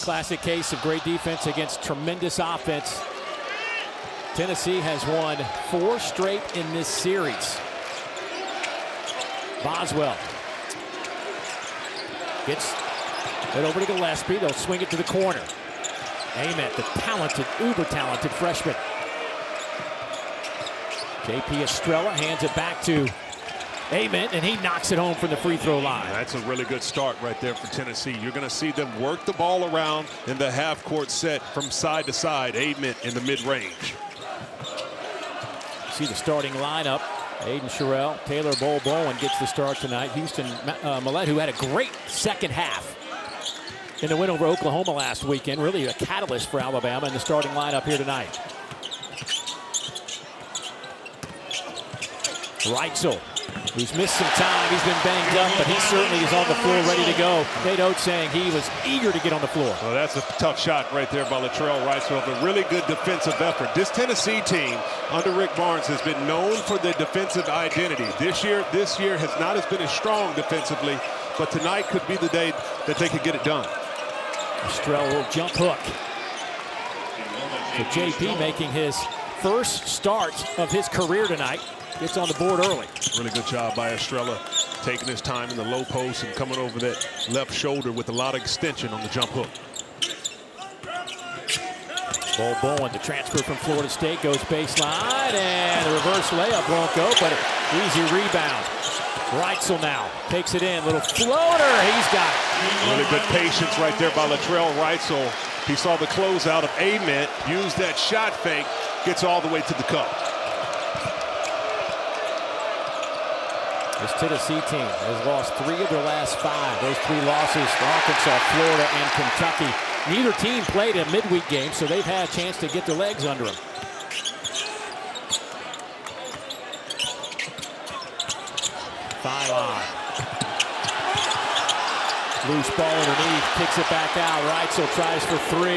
Classic case of great defense against tremendous offense. Tennessee has won 4 straight in this series. Boswell gets it over to Gillespie. They'll swing it to the corner. Ament, the talented, uber-talented freshman. JP Estrella hands it back to Ament, and he knocks it home from the free throw line. That's a really good start right there for Tennessee. You're going to see them work the ball around in the half-court set from side to side. Ament in the mid-range. See the starting lineup. Aiden Sherrill, Taylor Bowen gets the start tonight. Houston Millett, who had a great second half in the win over Oklahoma last weekend. Really a catalyst for Alabama in the starting lineup here tonight. Reitzel, who's missed some time. He's been banged up, but he certainly is on the floor ready to go. Nate Oates saying he was eager to get on the floor. Well, that's a tough shot right there by Latrell Reitzel. A really good defensive effort. This Tennessee team under Rick Barnes has been known for their defensive identity. This year has not been as strong defensively, but tonight could be the day that they could get it done. Estrella will jump hook. So JP making his first start of his career tonight. Gets on the board early. Really good job by Estrella, taking his time in the low post and coming over that left shoulder with a lot of extension on the jump hook. Bowen, the transfer from Florida State, goes baseline, and the reverse layup won't go, but an easy rebound. Reitzel now takes it in, little floater, he's got it. Really good patience right there by Latrell Reitzel. He saw the closeout of Ament, used that shot fake, gets all the way to the cup. This Tennessee team has lost 3 of their last 5. Those 3 losses to Arkansas, Florida, and Kentucky. Neither team played a midweek game, so they've had a chance to get their legs under them. Phylon. Loose ball underneath, kicks it back out. Reitzel tries for 3,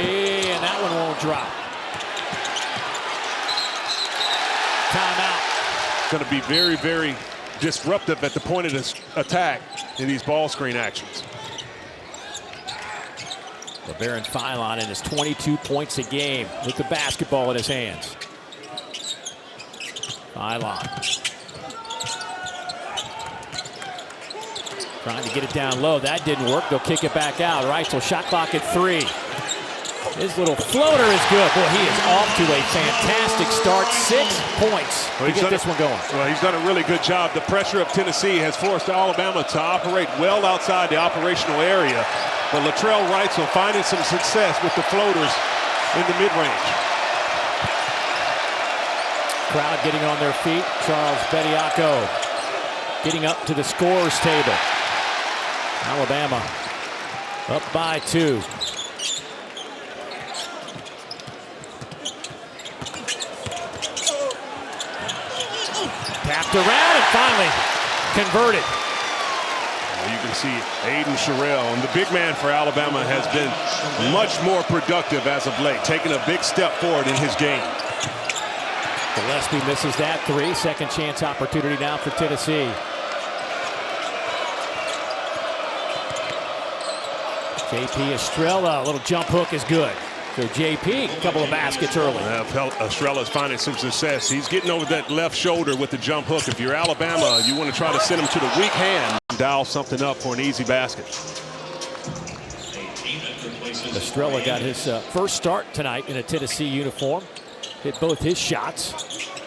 and that one won't drop. Timeout. Going to be very, very disruptive at the point of this attack in these ball screen actions. LeBaron Phylon in his 22 points a game with the basketball in his hands. Phylon trying to get it down low. That didn't work. They'll kick it back out. Reitzel shot clock at 3. His little floater is good. Boy, he is off to a fantastic start. 6 points to get this one going. Well, he's done a really good job. The pressure of Tennessee has forced Alabama to operate well outside the operational area. But Latrell Reitzel finding some success with the floaters in the mid-range. Crowd getting on their feet. Charles Bediako getting up to the scorer's table. Alabama up by 2. Tapped around and finally converted. You can see Aiden Sherrill, and the big man for Alabama has been much more productive as of late, taking a big step forward in his game. Gillespie misses that 3. Second chance opportunity now for Tennessee. JP Estrella, a little jump hook is good. So JP, a couple of baskets early. Estrella's finding some success. He's getting over that left shoulder with the jump hook. If you're Alabama, you want to try to send him to the weak hand and dial something up for an easy basket. Estrella got his first start tonight in a Tennessee uniform. Hit both his shots.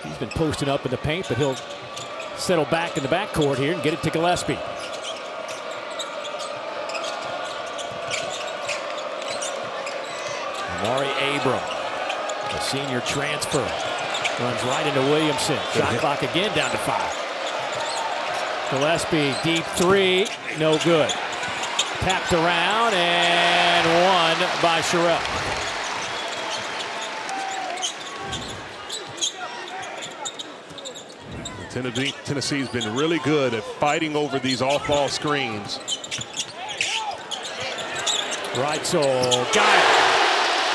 He's been posting up in the paint, but he'll settle back in the backcourt here and get it to Gillespie. Amari Abram, the senior transfer, runs right into Williamson. Shot clock again down to 5. Gillespie, deep 3, no good. Tapped around and won by Sherrill. Tennessee's been really good at fighting over these off-ball screens. Reitzel got it.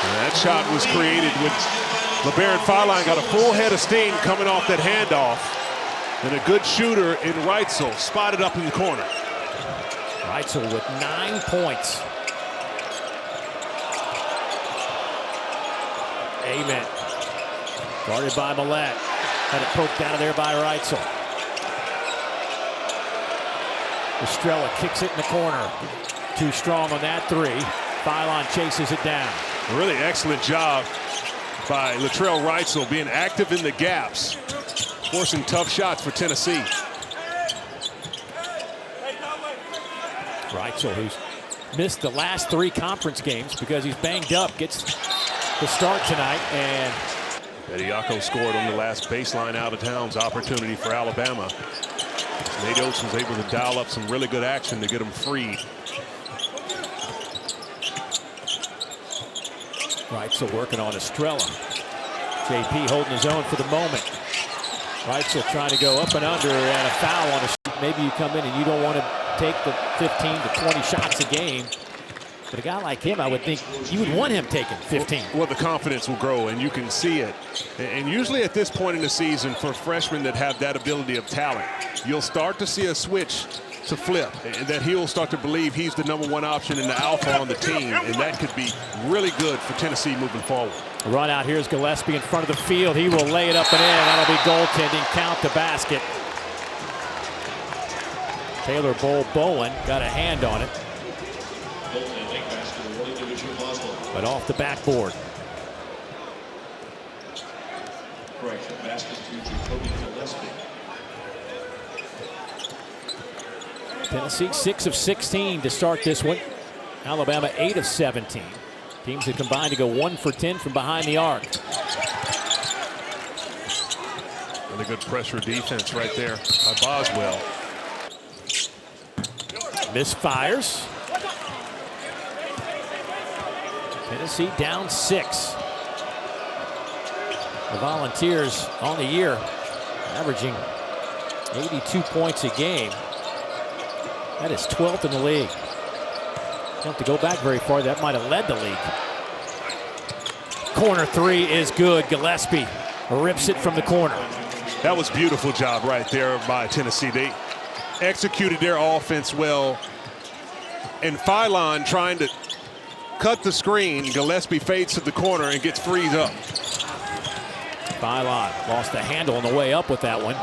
That shot was created with LeBaron Phylon got a full head of steam coming off that handoff. And a good shooter in Reitzel, spotted up in the corner. Reitzel with 9 points. Amen. Guarded by Millett. Had it poked out of there by Reitzel. Estrella kicks it in the corner. Too strong on that three. Phylon chases it down. A really excellent job by Latrell Reitzel, being active in the gaps, forcing tough shots for Tennessee. Reitzel, who's missed the last 3 conference games because he's banged up, gets the start tonight. And Bediako scored on the last baseline out of town's opportunity for Alabama. Nate Oates was able to dial up some really good action to get him freed. Reitzel working on Estrella. JP holding his own for the moment. Reitzel trying to go up and under, and a foul on a shoot. Maybe you come in and you don't want to take the 15 to 20 shots a game. But a guy like him, I would think you would want him taking 15. Well, the confidence will grow, and you can see it. And usually at this point in the season, for freshmen that have that ability of talent, you'll start to see a switch to flip, and that he'll start to believe he's the #1 option and the alpha on the team, and that could be really good for Tennessee moving forward. Run out, here's Gillespie in front of the field. He will lay it up and in. That'll be goaltending. Count the basket. Taylor Bowen got a hand on it, but off the backboard. Tennessee 6 of 16 to start this one. Alabama 8 of 17. Teams have combined to go 1 for 10 from behind the arc. Really good pressure defense right there by Boswell. Misfires. Tennessee down 6. The Volunteers on the year averaging 82 points a game. That is 12th in the league. Don't have to go back very far. That might have led the league. Corner 3 is good. Gillespie rips it from the corner. That was a beautiful job right there by Tennessee. They executed their offense well. And Phylon trying to cut the screen. Gillespie fades to the corner and gets freed up. Phylon lost the handle on the way up with that one.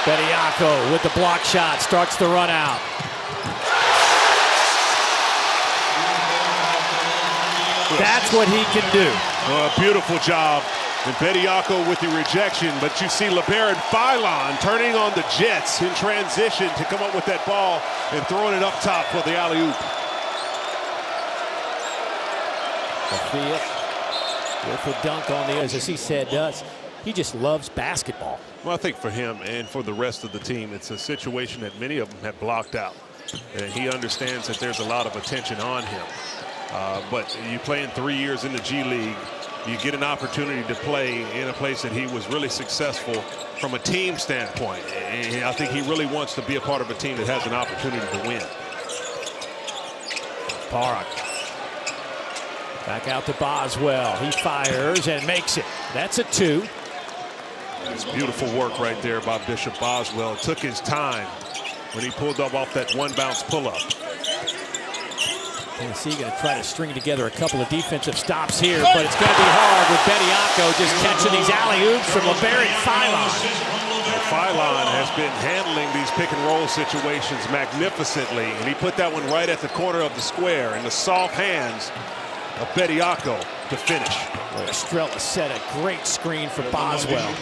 Bediako with the block shot starts the run out. That's what he can do. A beautiful job. And Bediako with the rejection, but you see LeBaron Phylon turning on the Jets in transition to come up with that ball and throwing it up top for the alley-oop. With the dunk on the, as he said, he just loves basketball. Well, I think for him and for the rest of the team, it's a situation that many of them have blocked out. And he understands that there's a lot of attention on him. But you play in 3 years in the G League, you get an opportunity to play in a place that he was really successful from a team standpoint. And I think he really wants to be a part of a team that has an opportunity to win. Park. Back out to Boswell. He fires and makes it. That's a 2. It's beautiful work right there by Bishop Boswell. Took his time when he pulled up off that one bounce pull-up. Tennessee going to try to string together a couple of defensive stops here, but it's going to be hard with Bediako just catching these alley-oops from LeBaron Phylon. Phylon has been handling these pick-and-roll situations magnificently, and he put that one right at the corner of the square in the soft hands of Bediako to finish. Estrella set a great screen for Boswell.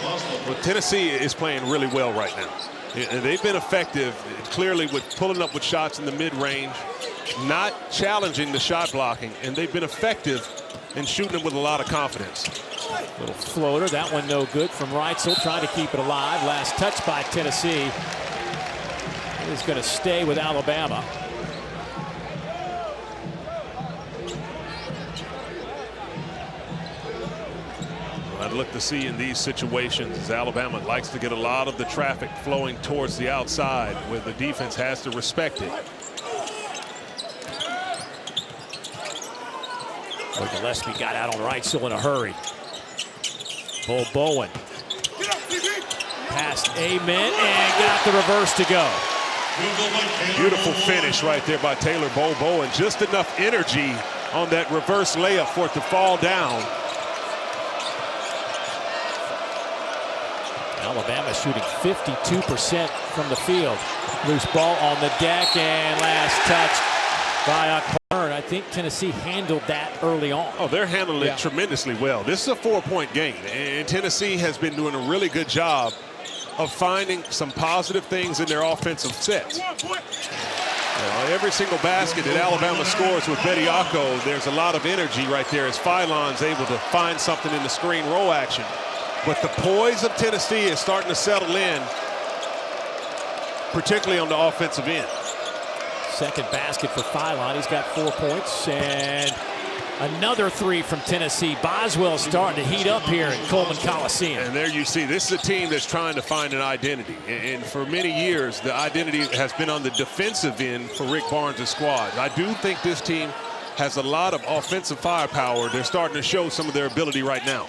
Well, Tennessee is playing really well right now. They've been effective, clearly, with pulling up with shots in the mid-range, not challenging the shot blocking, and they've been effective in shooting them with a lot of confidence. Little floater, that one no good from Reitzel, trying to keep it alive. Last touch by Tennessee. He's going to stay with Alabama. I'd look to see in these situations as Alabama likes to get a lot of the traffic flowing towards the outside where the defense has to respect it. Gillespie got out on Reitzel in a hurry. Bowen. Passed Amen and got the reverse to go. Beautiful finish right there by Taylor Bobo, and just enough energy on that reverse layup for it to fall down. Alabama shooting 52% from the field. Loose ball on the deck, and last touch by Akbar. I think Tennessee handled that early on. Oh, they're handling it tremendously well. This is a 4-point game, and Tennessee has been doing a really good job of finding some positive things in their offensive sets. Every single basket that Alabama scores with Bediako, there's a lot of energy right there as Philon's able to find something in the screen roll action. But the poise of Tennessee is starting to settle in, particularly on the offensive end. Second basket for Philon. He's got 4 points, and another three from Tennessee. Boswell's starting to heat up here in Coleman Coliseum. And there you see, this is a team that's trying to find an identity. And for many years, the identity has been on the defensive end for Rick Barnes' squad. I do think this team has a lot of offensive firepower. They're starting to show some of their ability right now.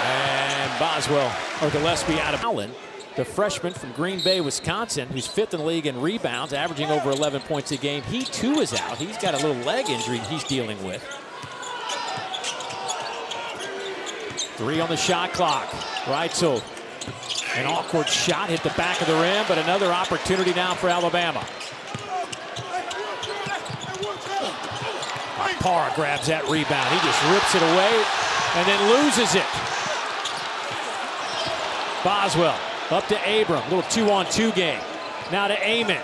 And Boswell, or Gillespie out of Allen, the freshman from Green Bay, Wisconsin, who's 5th in the league in rebounds, averaging over 11 points a game. He too is out. He's got a little leg injury he's dealing with. 3 on the shot clock. Reitzel, an awkward shot, hit the back of the rim, but another opportunity now for Alabama. Parr grabs that rebound. He just rips it away and then loses it. Boswell up to Abram, little 2-on-2 game. Now to Amon.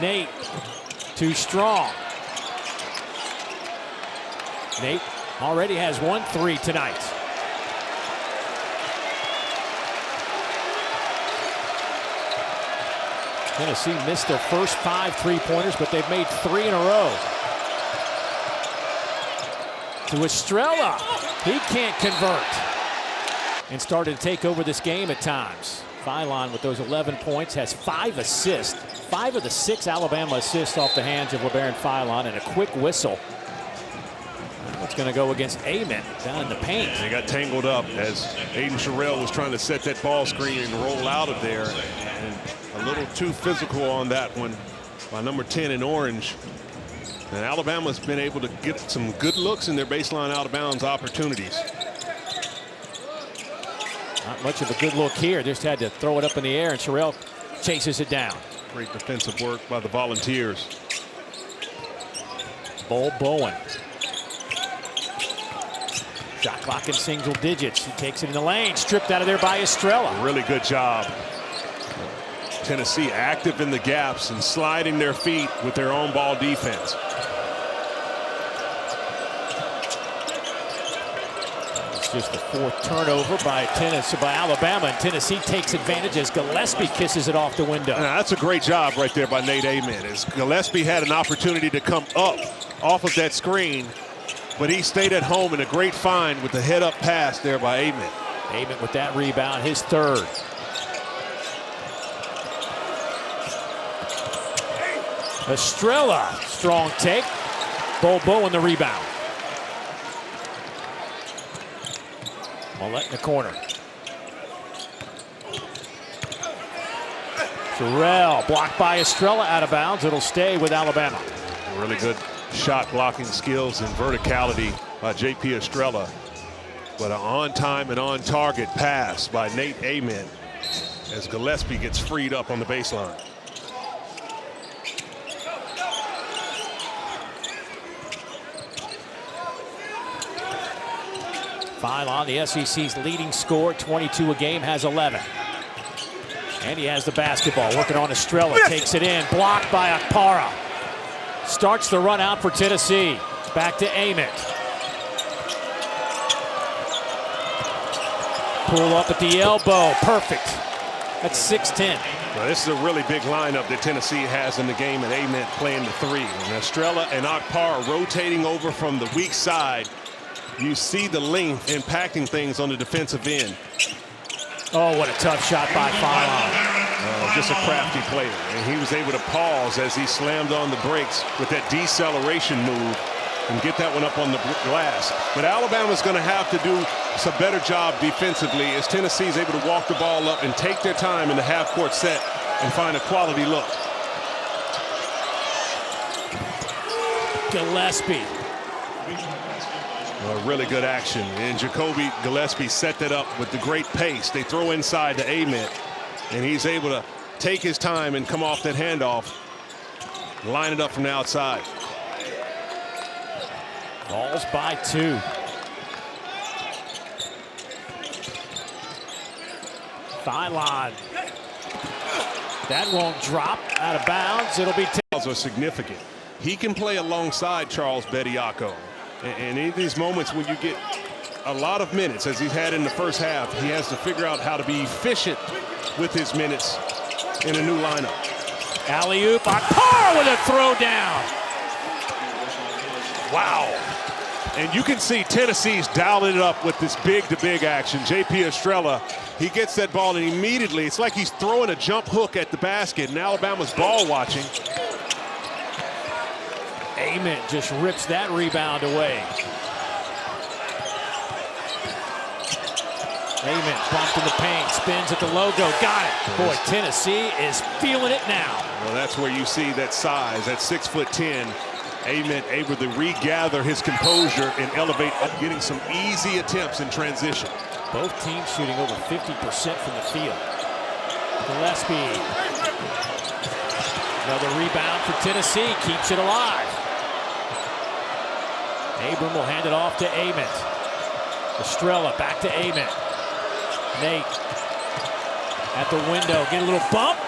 Nate, too strong. Nate already has 1 3 tonight. Tennessee missed their first 5 3-pointers, but they've made 3 in a row. To Estrella, he can't convert. And started to take over this game at times. Philon with those 11 points has 5 assists. 5 of the 6 Alabama assists off the hands of LeBaron Philon, and a quick whistle. It's going to go against Amon down in the paint. They got tangled up as Aiden Sherrill was trying to set that ball screen and roll out of there. And a little too physical on that one by number 10 in orange. And Alabama's been able to get some good looks in their baseline out of bounds opportunities. Not much of a good look here. Just had to throw it up in the air, and Sherrill chases it down. Great defensive work by the Volunteers. Bowen. Shot clock in single digits. He takes it in the lane. Stripped out of there by Estrella. Really good job. Tennessee active in the gaps and sliding their feet with their own ball defense. Just the 4th turnover by Alabama, and Tennessee takes advantage as Gillespie kisses it off the window. Now, that's a great job right there by Nate Amon. As Gillespie had an opportunity to come up off of that screen, but he stayed at home, in a great find with the head-up pass there by Amon. Amon with that rebound, his 3rd. Estrella, strong take. Bobo in the rebound. Millett in the corner. Sherrill blocked by Estrella, out of bounds. It'll stay with Alabama. Really good shot blocking skills and verticality by J.P. Estrella. But an on-time and on-target pass by Nate Amon as Gillespie gets freed up on the baseline. Philon, the SEC's leading scorer, 22 a game, has 11. And he has the basketball, working on Estrella, takes it in, blocked by Akpara. Starts the run out for Tennessee. Back to Amon. Pull up at the elbow, perfect. That's 6-10. Well, this is a really big lineup that Tennessee has in the game, and Amon playing the 3. And Estrella and Akpara rotating over from the weak side. You see the length impacting things on the defensive end. Oh, what a tough shot by Philon. Just a crafty player. And he was able to pause as he slammed on the brakes with that deceleration move and get that one up on the glass. But Alabama's going to have to do a better job defensively as Tennessee is able to walk the ball up and take their time in the half-court set and find a quality look. Gillespie. Well, really good action. And Jacoby Gillespie set that up with the great pace. They throw inside to Ament, and he's able to take his time and come off that handoff, line it up from the outside. Balls by 2. Thylon. That won't drop out of bounds. It'll be are significant. He can play alongside Charles Bediako. And in these moments when you get a lot of minutes, as he's had in the first half, he has to figure out how to be efficient with his minutes in a new lineup. alley-oop. Akar with a throw down. Wow. And you can see Tennessee's dialing it up with this big-to-big action. J.P. Estrella, he gets that ball, and immediately it's like he's throwing a jump hook at the basket, and Alabama's ball watching. Ament just rips that rebound away. Ament bumped in the paint, spins at the logo, got it. Boy, Tennessee is feeling it now. Well, that's where you see that size, that 6'10". Ament able to regather his composure and elevate up, getting some easy attempts in transition. Both teams shooting over 50% from the field. Gillespie. Another rebound for Tennessee, keeps it alive. Abram will hand it off to Ament. Estrella back to Ament. Nate at the window, get a little bump.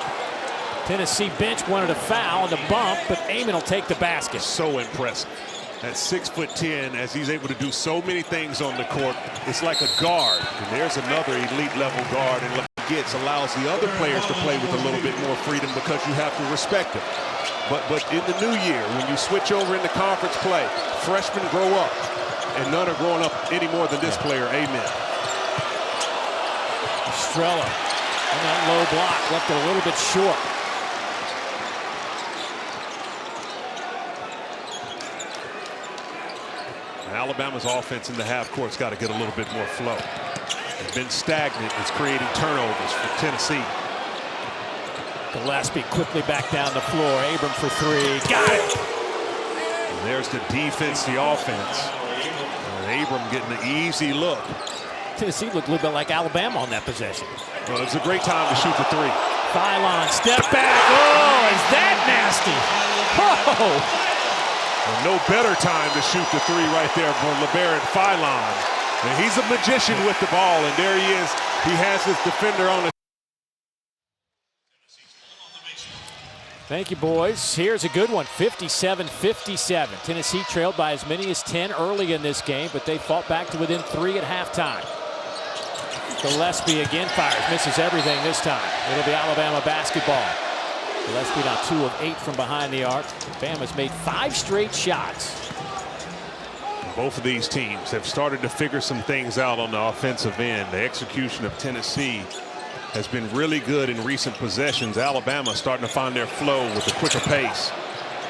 Tennessee bench wanted a foul on the bump, but Ament will take the basket. So impressive. At 6'10", as he's able to do so many things on the court, it's like a guard. And there's another elite level guard, and what he gets allows the other players to play with a little bit more freedom because you have to respect them. But in the new year, when you switch over into conference play, freshmen grow up, and none are growing up any more than this player. Amen. Estrella on that low block, left it a little bit short. Alabama's offense in the half court's got to get a little bit more flow. It's been stagnant. It's creating turnovers for Tennessee. Gillespie quickly back down the floor. Abram for 3. Got it! And there's the defense, the offense. And Abram getting the easy look. Tennessee looked a little bit like Alabama on that possession. Well, it's a great time to shoot the 3. Thylon, step back. Oh, is that nasty? Oh! Well, no better time to shoot the 3 right there for LeBaron Thylon. And he's a magician with the ball, and there he is. He has his defender on the. Thank you, boys. Here's a good one, 57-57. Tennessee trailed by as many as 10 early in this game, but they fought back to within 3 at halftime. Gillespie again fires, misses everything this time. It'll be Alabama basketball. Gillespie now 2 of 8 from behind the arc. Bama's made 5 straight shots. Both of these teams have started to figure some things out on the offensive end. The execution of Tennessee has been really good in recent possessions. Alabama starting to find their flow with a quicker pace.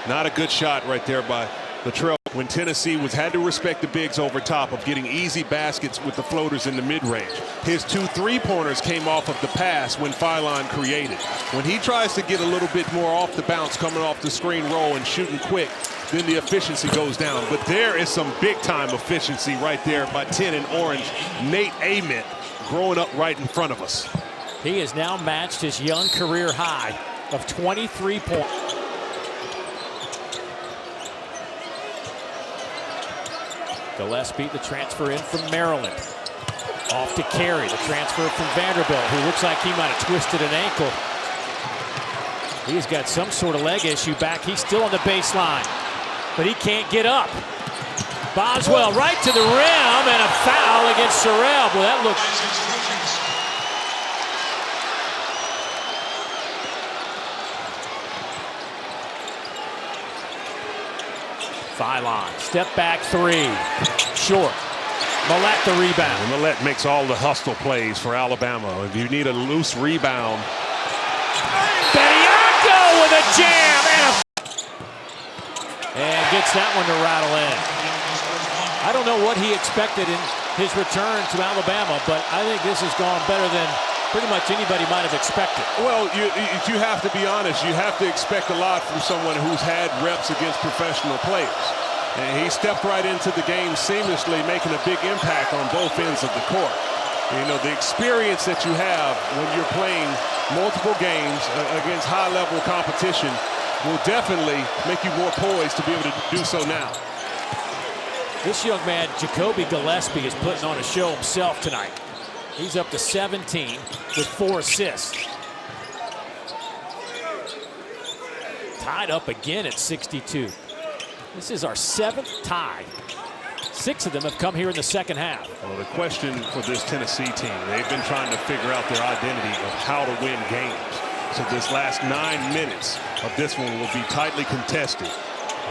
Not a good shot right there by Latrell. When Tennessee had to respect the bigs over top of getting easy baskets with the floaters in the mid-range. His 2 3-pointers came off of the pass when Thylon created. When he tries to get a little bit more off the bounce, coming off the screen roll and shooting quick, then the efficiency goes down. But there is some big-time efficiency right there by 10 in orange. Nate Ament growing up right in front of us. He has now matched his young career high of 23 points. Gillespie, the transfer in from Maryland. Off to Carey, the transfer from Vanderbilt, who looks like he might have twisted an ankle. He's got some sort of leg issue back. He's still on the baseline, but he can't get up. Boswell right to the rim, and a foul against Sorrell. Well, that looks... Thylon, step back 3, short. Millett the rebound. And Millett makes all the hustle plays for Alabama. If you need a loose rebound. Bediako with a jam and gets that one to rattle in. I don't know what he expected in his return to Alabama, but I think this has gone better than pretty much anybody might have expected. Well, you have to be honest. You have to expect a lot from someone who's had reps against professional players. And he stepped right into the game seamlessly, making a big impact on both ends of the court. You know, the experience that you have when you're playing multiple games against high-level competition will definitely make you more poised to be able to do so now. This young man, Jacoby Gillespie, is putting on a show himself tonight. He's up to 17 with 4 assists. Tied up again at 62. This is our 7th tie. 6 of them have come here in the second half. Well, the question for this Tennessee team, they've been trying to figure out their identity of how to win games. So this last 9 minutes of this one will be tightly contested.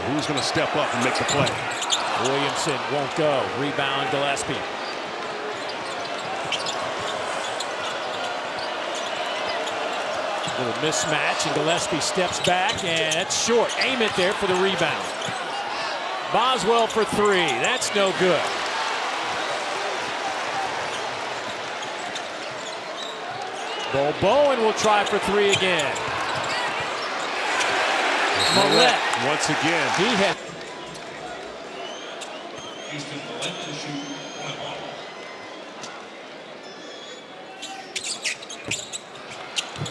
Who's going to step up and make the play? Williamson won't go. Rebound Gillespie. Little mismatch, and Gillespie steps back, and it's short. Aim it there for the rebound. Boswell for 3. That's no good. Bo Bowen will try for 3 again. Millett once again. He had.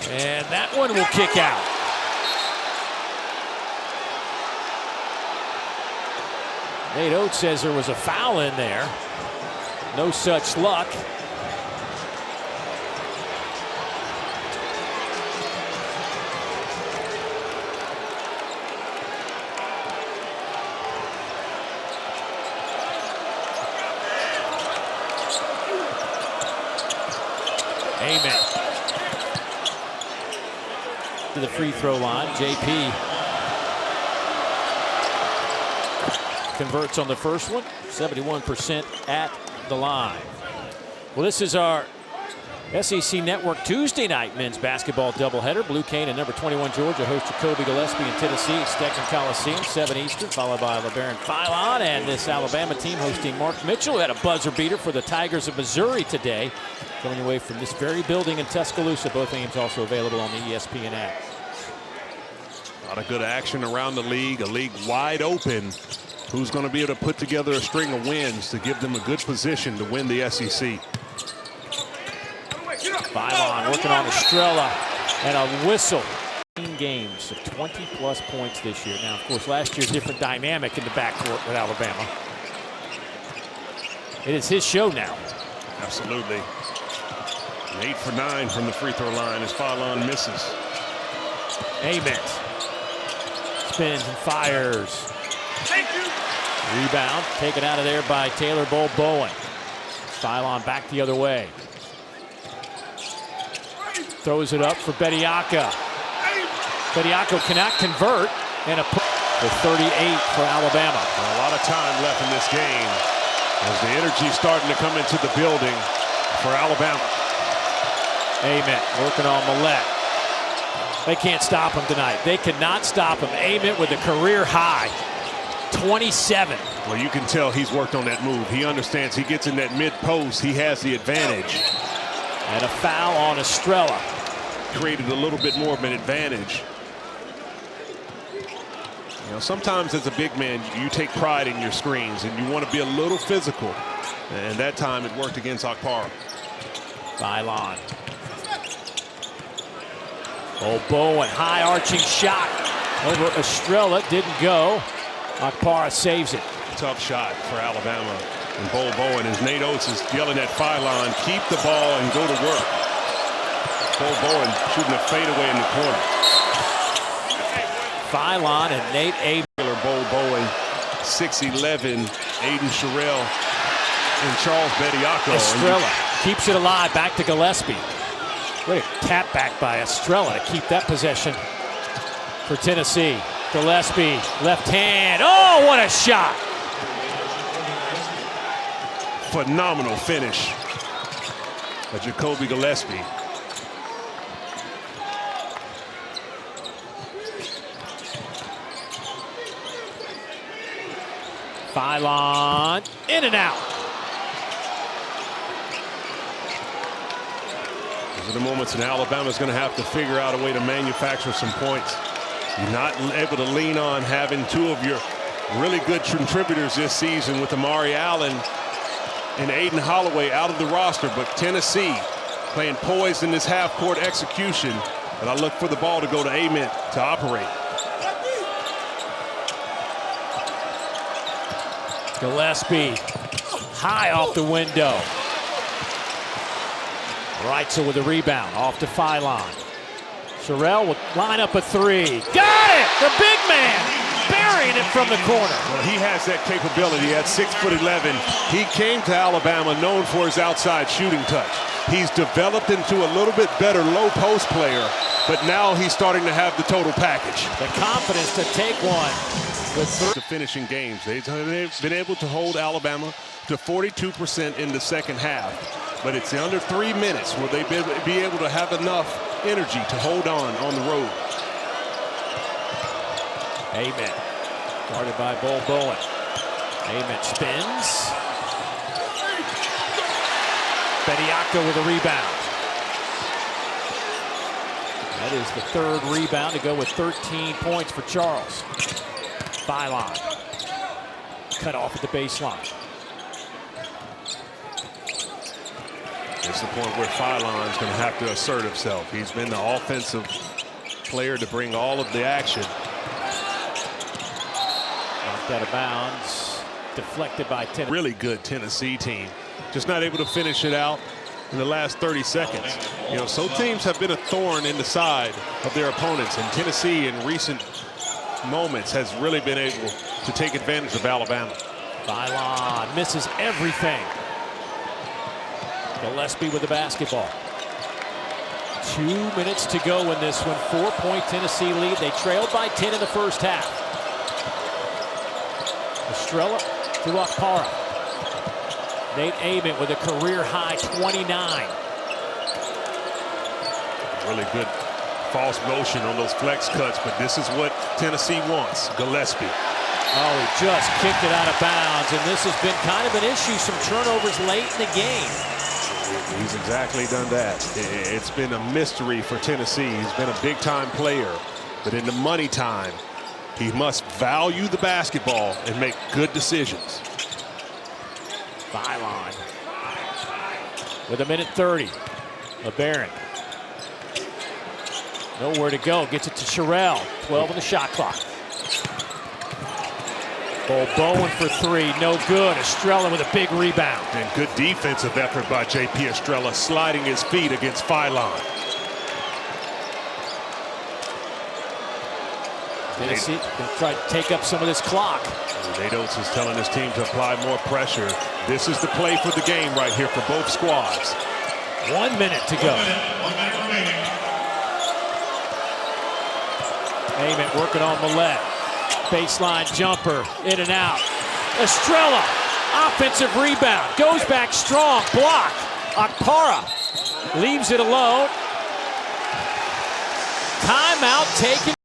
And that one will kick out. Nate Oates says there was a foul in there. No such luck. Amen. To the free throw line, JP converts on the first one, 71% at the line. Well, this is our SEC Network Tuesday night men's basketball doubleheader. Blue Cane and number 21 Georgia host Jacoby Gillespie in Tennessee at Steckman Coliseum, 7 Eastern, followed by LeBaron Philon. And this Alabama team hosting Mark Mitchell, who had a buzzer beater for the Tigers of Missouri today, coming away from this very building in Tuscaloosa. Both games also available on the ESPN app. A lot of good action around the league, a league wide open. Who's going to be able to put together a string of wins to give them a good position to win the SEC? Philon working on Estrella and a whistle. 15 games of 20-plus points this year. Now, of course, last year, different dynamic in the backcourt with Alabama. It is his show now. Absolutely. 8 for 9 from the free throw line as Philon misses. Amen. Spins and fires. Rebound taken out of there by Taylor Bowen. Philon back the other way. Throws it up for Bediako. Bediako cannot convert, and a for 38 for Alabama. A lot of time left in this game as the energy starting to come into the building for Alabama. Amen working on Millett. They can't stop him tonight. They cannot stop him. Amen with a career high 27. Well, you can tell he's worked on that move. He understands he gets in that mid post. He has the advantage. And a foul on Estrella. Created a little bit more of an advantage. You know, sometimes as a big man, you take pride in your screens and you want to be a little physical. And that time it worked against Akpara. Philon. Oh, Bowen, high arching shot over Estrella, didn't go. Akpara saves it. Tough shot for Alabama. And Bowen, as Nate Oates is yelling at Philon, keep the ball and go to work. Bowen shooting a fadeaway in the corner. Philon and Nate A. Bowen, 6'11", Aiden Sherrill, and Charles Bediako. Estrella keeps it alive, back to Gillespie. What a tap back by Estrella to keep that possession for Tennessee. Gillespie, left hand. Oh, what a shot! Phenomenal finish by Jacoby Gillespie. Philon In and out. These are the moments that Alabama's going to have to figure out a way to manufacture some points. You're not able to lean on having two of your really good contributors this season with Amari Allen and Aiden Holloway out of the roster, but Tennessee playing poised in this half-court execution, and I look for the ball to go to Ament to operate. Gillespie, high off the window. Reitzel with a rebound, off to Phylon. Sherrill will line up a three. Got it! The big man burying it from the corner. Well, he has that capability at 6'11". He came to Alabama known for his outside shooting touch. He's developed into a little bit better low post player, but now he's starting to have the total package. The confidence to take one. To finishing games. They've been able to hold Alabama to 42% in the second half, but it's under 3 minutes where they be able to have enough energy to hold on the road. Ament, guarded by Bol Bowen. Ament spins. Bediako with a rebound. That is the third rebound to go with 13 points for Charles. Phylon, cut off at the baseline. It's the point where Phylon is going to have to assert himself. He's been the offensive player to bring all of the action. Knocked out of bounds, deflected by Tennessee. Really good Tennessee team, just not able to finish it out in the last 30 seconds. You know, some teams have been a thorn in the side of their opponents, and Tennessee in recent moments has really been able to take advantage of Alabama. Phylon misses everything. Gillespie with the basketball. 2 minutes to go in this one. 4-point Tennessee lead. They trailed by 10 in the first half. Estrella to Akpara. Nate Ament with a career-high 29. Really good false motion on those flex cuts, but this is what Tennessee wants. Gillespie. Oh, he just kicked it out of bounds, and this has been kind of an issue. Some turnovers late in the game. He's exactly done that. It's been a mystery for Tennessee. He's been a big-time player, but in the money time, he must value the basketball and make good decisions. Phylon with 1:30. LeBaron. Nowhere to go. Gets it to Sherrill. 12 on the shot clock. Bol Bowen for three. No good. Estrella with a big rebound. And good defensive effort by J.P. Estrella, sliding his feet against Phylon. Tennessee going to try to take up some of this clock. Nate Oates is telling his team to apply more pressure. This is the play for the game right here for both squads. 1 minute to go. Ament working on Millette. Baseline jumper, in and out. Estrella, offensive rebound, goes back strong, block. Akpara leaves it alone. Timeout taken.